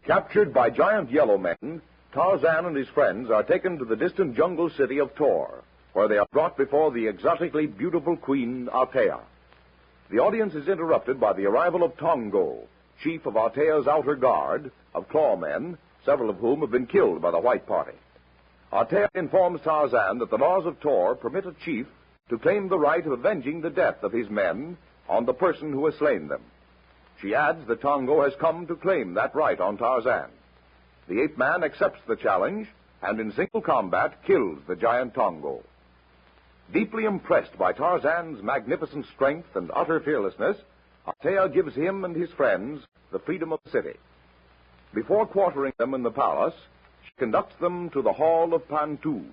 Captured by giant yellow men, Tarzan and his friends are taken to the distant jungle city of Tohr, where they are brought before the exotically beautiful queen, Althea. The audience is interrupted by the arrival of Tongo, chief of Althea's outer guard of clawmen, several of whom have been killed by the white party. Althea informs Tarzan that the laws of Tohr permit a chief to claim the right of avenging the death of his men on the person who has slain them. She adds that Tongo has come to claim that right on Tarzan. The ape-man accepts the challenge and in single combat kills the giant Tongo. Deeply impressed by Tarzan's magnificent strength and utter fearlessness, Althea gives him and his friends the freedom of the city. Before quartering them in the palace, she conducts them to the Hall of Pantu,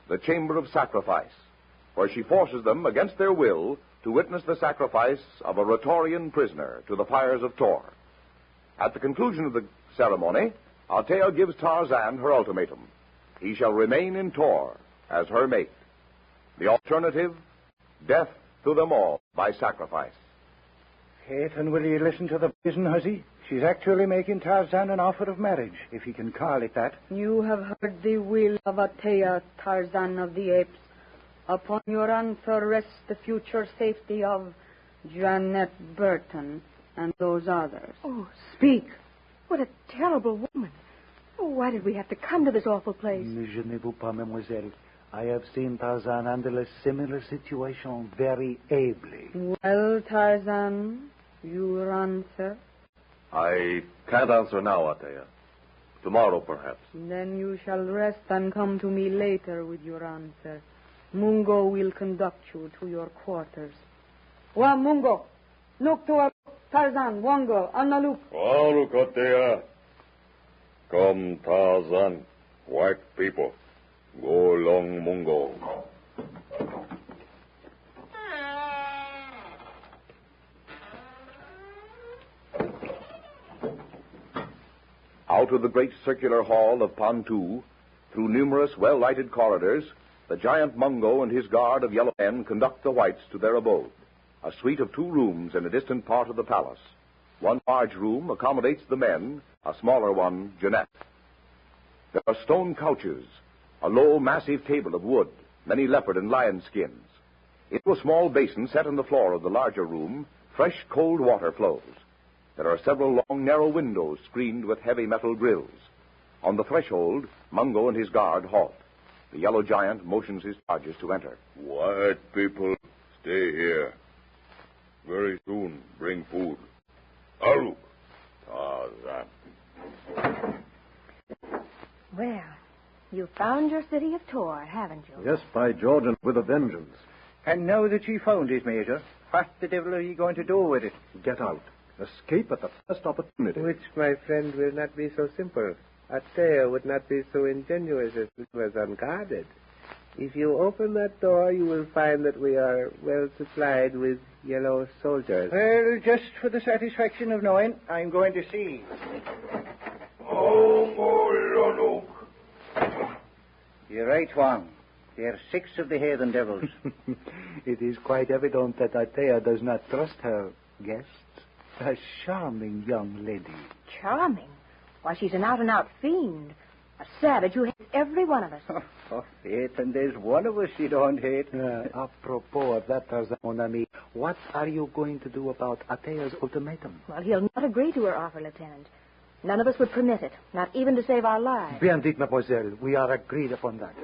the chamber of sacrifice, where she forces them, against their will, to witness the sacrifice of a Ratorian prisoner to the Fires of Tohr. At the conclusion of the ceremony, Althea gives Tarzan her ultimatum. He shall remain in Tohr as her mate. The alternative, death to them all by sacrifice. Faith, and will you listen to the brazen hussy? She's actually making Tarzan an offer of marriage, if he can call it that. You have heard the will of Althea, Tarzan of the Apes. Upon your answer rests the future safety of Janet Burton and those others. Oh, speak. What a terrible woman. Oh, why did we have to come to this awful place? Ne gênez-vous pas, mademoiselle. I have seen Tarzan handle a similar situation very ably. Well, Tarzan, your answer? I can't answer now, Althea. Tomorrow, perhaps. Then you shall rest and come to me later with your answer. Mungo will conduct you to your quarters. Wa Mungo, look to Tarzan, Wango, Annaluk. Look, Althea. Come, Tarzan, white people. Go long, Mungo. Out of the great circular hall of Pantu, through numerous well-lighted corridors, the giant Mungo and his guard of yellow men conduct the whites to their abode, a suite of 2 rooms in a distant part of the palace. One large room accommodates the men, a smaller one, Jeanette. There are stone couches, a low, massive table of wood, many leopard and lion skins. Into a small basin set in the floor of the larger room, fresh, cold water flows. There are several long, narrow windows screened with heavy metal grills. On the threshold, Mungo and his guard halt. The yellow giant motions his charges to enter. White people, stay here. Very soon, bring food. Look, Tarzan. Well, you found your city of Tohr, haven't you? Yes, by George, and with a vengeance. And now that she found it, Major, what the devil are you going to do with it? Get out. Escape at the first opportunity. Which, my friend, will not be so simple. Althea would not be so ingenuous if it was unguarded. If you open that door, you will find that we are well supplied with yellow soldiers. Well, just for the satisfaction of knowing, I'm going to see. You're right, Juan. There are 6 of the heathen devils. It is quite evident that Althea does not trust her guests. A charming young lady. Charming? Why, she's an out-and-out fiend. A savage who hates every one of us. Oh, Faith, and there's one of us you don't hate. Apropos of that, Tarzan, mon ami, what are you going to do about Althea's ultimatum? Well, he'll not agree to her offer, Lieutenant. None of us would permit it, not even to save our lives. Bien dit, mademoiselle. We are agreed upon that.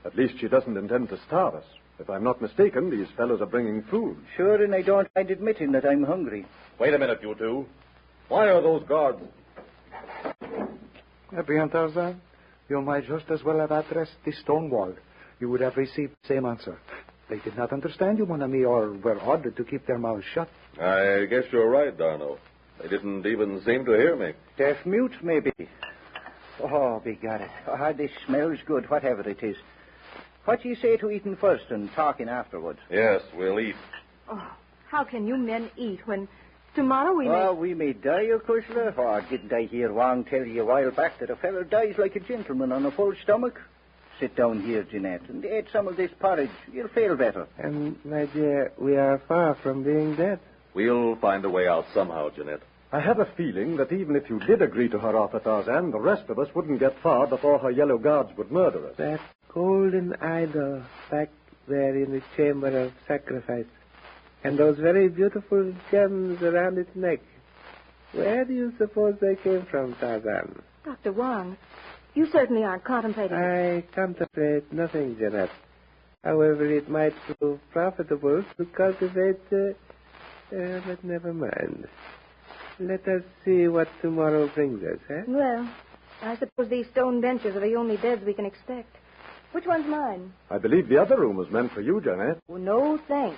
At least she doesn't intend to starve us. If I'm not mistaken, these fellows are bringing food. Sure, and I don't mind admitting that I'm hungry. Wait a minute, you two. Why are those guards? Bien, Tarzan. You might just as well have addressed the stone wall. You would have received the same answer. They did not understand you, mon ami, or were ordered to keep their mouths shut. I guess you're right, Darno. They didn't even seem to hear me. Deaf mute, maybe. Oh, begot it. Oh, this smells good, whatever it is. What do you say to eating first and talking afterwards? Yes, we'll eat. Oh, how can you men eat when tomorrow we may... Oh, we may die, of course. Oh, didn't I hear Wang tell you a while back that a fellow dies like a gentleman on a full stomach? Sit down here, Jeanette, and eat some of this porridge. You'll feel better. My dear, we are far from being dead. We'll find a way out somehow, Jeanette. I have a feeling that even if you did agree to her offer, Tarzan, the rest of us wouldn't get far before her yellow guards would murder us. That golden idol back there in the chamber of sacrifice, and those very beautiful gems around its neck. Where do you suppose they came from, Tarzan? Dr. Wong, you certainly aren't contemplating... I contemplate nothing, Jeanette. However, it might prove profitable to cultivate... but never mind. Let us see what tomorrow brings us, eh? Well, I suppose these stone benches are the only beds we can expect. Which one's mine? I believe the other room was meant for you, Janet. Oh, no, thanks.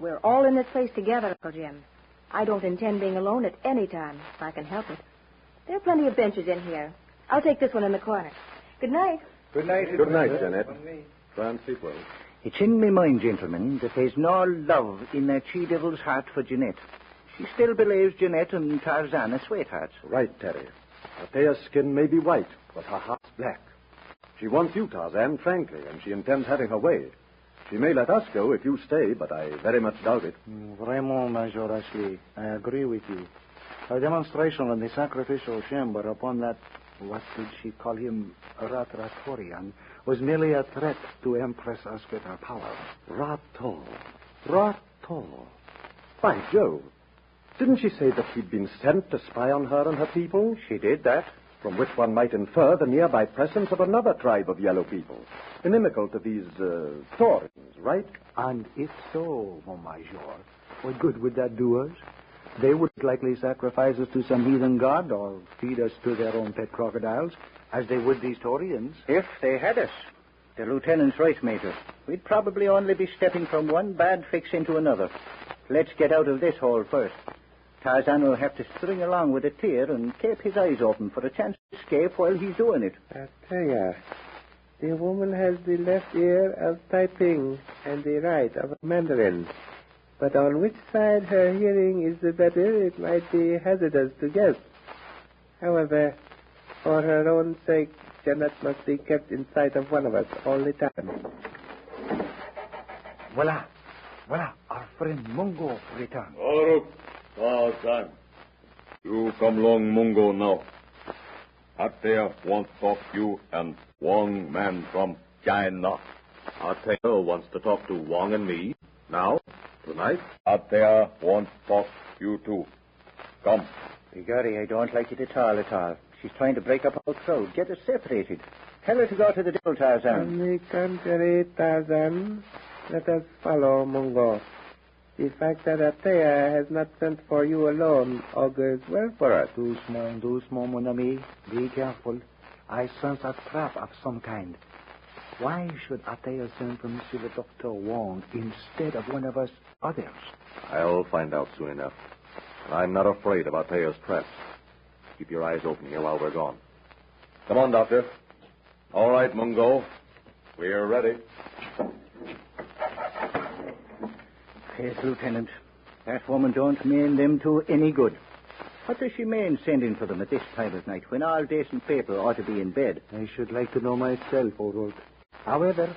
We're all in this place together, Uncle Jim. I don't intend being alone at any time, if I can help it. There are plenty of benches in here. I'll take this one in the corner. Good night. Good night. Good night, Janet. Try and sleep well. It's in my mind, gentlemen, that there's no love in that she-devil's heart for Jeanette. She still believes Jeanette and Tarzan are sweethearts. Right, Terry. Althea's skin may be white, but her heart's black. She wants you, Tarzan, frankly, and she intends having her way. She may let us go if you stay, but I very much doubt it. Vraiment, Major Ashleigh, I agree with you. Her demonstration in the sacrificial chamber upon that, what did she call him, Ratratorian, was merely a threat to impress us with her power. Rator. By Jove. Didn't she say that she'd been sent to spy on her and her people? She did that. From which one might infer the nearby presence of another tribe of yellow people, inimical to these, Taurans, right? And if so, mon Major, what good would that do us? They would likely sacrifice us to some heathen god or feed us to their own pet crocodiles, as they would these Taurians. If they had us. The lieutenant's right, Major. We'd probably only be stepping from one bad fix into another. Let's get out of this hole first. Tarzan will have to string along with a tear and keep his eyes open for a chance to escape while he's doing it. I tell ya, the woman has the left ear of Taiping and the right of a Mandarin. But on which side her hearing is the better, it might be hazardous to guess. However, for her own sake, Janet must be kept in sight of one of us all the time. Voila, our friend Mungo returned. Oruk, Tarzan. You come along, Mungo, now. Althea wants to talk to you and Wong man from China. Althea wants to talk to Wong and me. Now, tonight, Althea wants to talk to you too. Come. Bigari, I don't like it at all. She's trying to break up our crowd, get us separated. Tell her to go to the devil, Tarzan. On the contrary, Tarzan, let us follow Mungo. The fact that Althea has not sent for you alone augurs well for us. Doucement, mon ami. Be careful. I sense a trap of some kind. Why should Althea send for Monsieur le Docteur Wong instead of one of us others? I'll find out soon enough. I'm not afraid of Althea's traps. Keep your eyes open here while we're gone. Come on, Doctor. All right, Mungo. We're ready. Yes, Lieutenant. That woman don't mean them two any good. What does she mean sending for them at this time of night when all decent people ought to be in bed? I should like to know myself, Orwell. However,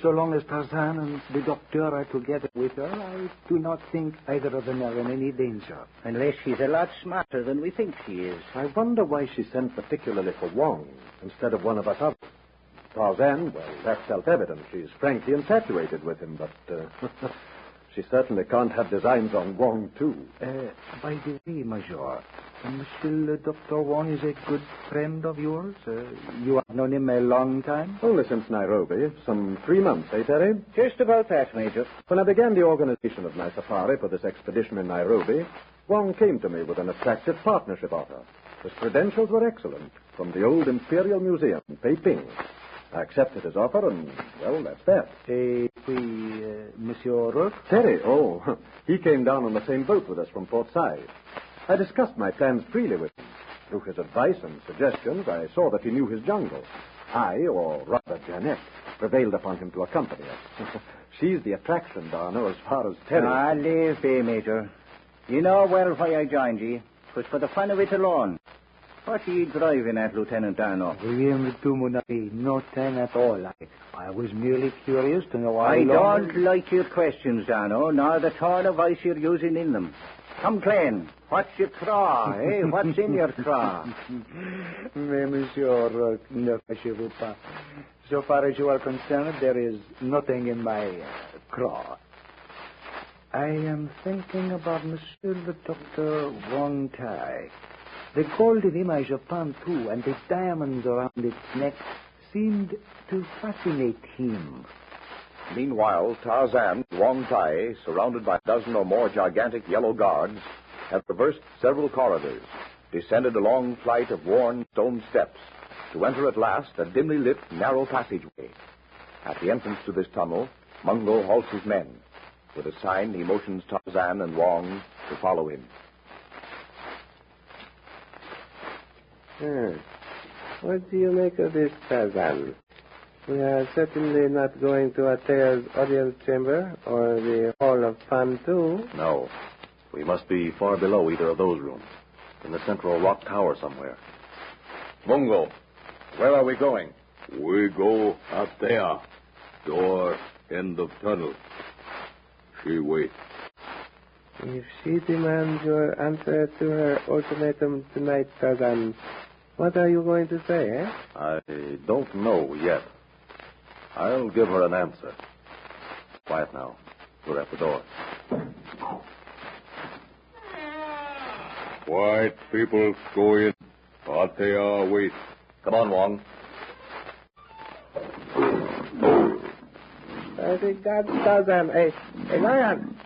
so long as Tarzan and the doctor are together with her, I do not think either of them are in any danger. Unless she's a lot smarter than we think she is. I wonder why she sent particularly for Wong instead of one of us others. Tarzan, well, that's self-evident. She's frankly infatuated with him, but she certainly can't have designs on Wong, too. By the way, Major, Monsieur Dr. Wong is a good friend of yours? You have known him a long time? Only since Nairobi. Some 3 months, eh, Terry? Just about that, Major. When I began the organization of my safari for this expedition in Nairobi, Wong came to me with an attractive partnership offer. His credentials were excellent, from the old Imperial Museum in Peiping. I accepted his offer, and, well, that's that. Monsieur Rourke? Terry, oh, he came down on the same boat with us from Port Said. I discussed my plans freely with him. Through his advice and suggestions, I saw that he knew his jungle. I, or rather Janet, prevailed upon him to accompany us. She's the attraction, Darno, as far as Terry... Leave be, Major. You know well why I joined ye. It was for the fun of it alone. What are you driving at, Lieutenant Darno? No time at all. I was merely curious to know how I long... don't like your questions, Darno, nor the tone of voice you're using in them. Come clean. What's your craw, eh? What's in your craw? Mais, monsieur, ne fâchez-vous pas. So far as you are concerned, there is nothing in my craw. I am thinking about Monsieur the Doctor Wong Tai. The golden image of Pantu and the diamonds around its neck seemed to fascinate him. Meanwhile, Tarzan and Wong Tai, surrounded by a dozen or more gigantic yellow guards, have traversed several corridors, descended a long flight of worn stone steps, to enter at last a dimly lit, narrow passageway. At the entrance to this tunnel, Mungo halts his men. With a sign, he motions Tarzan and Wong to follow him. What do you make of this, Tarzan? We are certainly not going to Atea's audience chamber or the Hall of Pantu. No. We must be far below either of those rooms. In the central rock tower somewhere. Mungo, Where are we going? we go Atea. Door, end of tunnel. She waits. If she demands your answer to her ultimatum tonight, Tarzan, what are you going to say, eh? I don't know yet. I'll give her an answer. Quiet now. We're at the door. White people go in. Atea waits. Come on, Wong. I think that's Tarzan. Hey, Lion.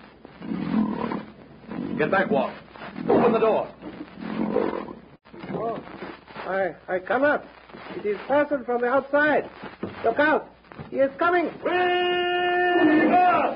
Get back, Wong. Open the door. Oh, I cannot. It is fastened from the outside. Look out. He is coming. Bring up!